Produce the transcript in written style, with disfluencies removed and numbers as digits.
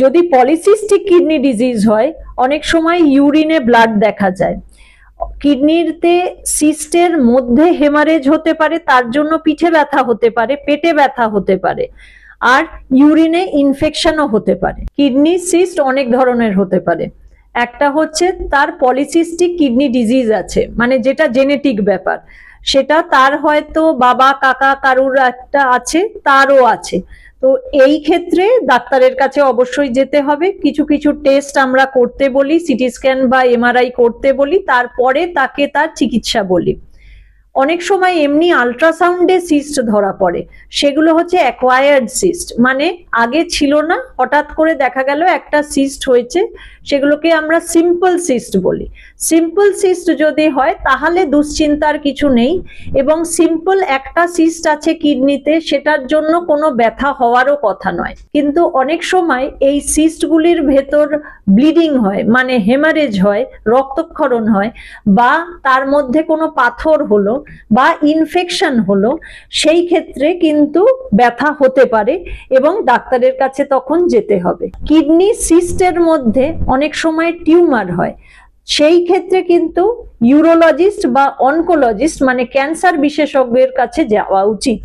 যদি polycystic kidney disease হয়, অনেক সময় ইউরিনে ব্লাড দেখা যায়। কিডনিতে সিস্টের মধ্যে হেমারেজ হতে পারে, তার জন্য পিঠে ব্যথা হতে পারে, পেটে ব্যথা হতে পারে, আর ইউরিনে ইনফেকশনও হতে পারে। কিডনি সিস্ট অনেক ধরনের হতে পারে। একটা হচ্ছে তার পলিসিস্টিক কিডনি ডিজিজ আছে, মানে যেটা জেনেটিক ব্যাপার, সেটা তার হয়তো বাবা কাকা কারুর একটা আছে, তারও আছে। তো এই ক্ষেত্রে ডাক্তারের কাছে অবশ্যই যেতে হবে। কিছু কিছু টেস্ট আমরা করতে বলি, সিটি স্ক্যান বা এমআরআই করতে বলি, তারপরে তাকে তার চিকিৎসা বলি। অনেক সময় এমনি আল্ট্রাসাউন্ডে সিস্ট ধরা পড়ে, সেগুলো হচ্ছে অ্যাকোয়ায়ার্ড সিস্ট, মানে আগে ছিল না, হঠাৎ করে দেখা গেল একটা সিস্ট হয়েছে, সেগুলোকে আমরা সিম্পল সিস্ট বলি। সিম্পল সিস্ট যদি হয় তাহলে দুশ্চিন্তার কিছু নেই, এবং সিম্পল একটা সিস্ট আছে কিডনিতে, সেটার জন্য কোনো ব্যথা হওয়ারও কথা নয়। কিন্তু অনেক সময় এই সিস্টগুলির ভেতর ব্লিডিং হয়, মানে হেমারেজ হয়, রক্তক্ষরণ হয়, বা তার মধ্যে কোনো পাথর হলো বা ইনফেকশন হলো, সেই ক্ষেত্রে কিন্তু ব্যথা হতে পারে এবং ডাক্তারের কাছে তখন যেতে হবে। কিডনি সিস্টের মধ্যে অনেক সময় টিউমার হয়, সেই ক্ষেত্রে কিন্তু ইউরোলজিস্ট বা অনকোলজিস্ট মানে ক্যান্সার বিশেষজ্ঞের কাছে যাওয়া উচিত।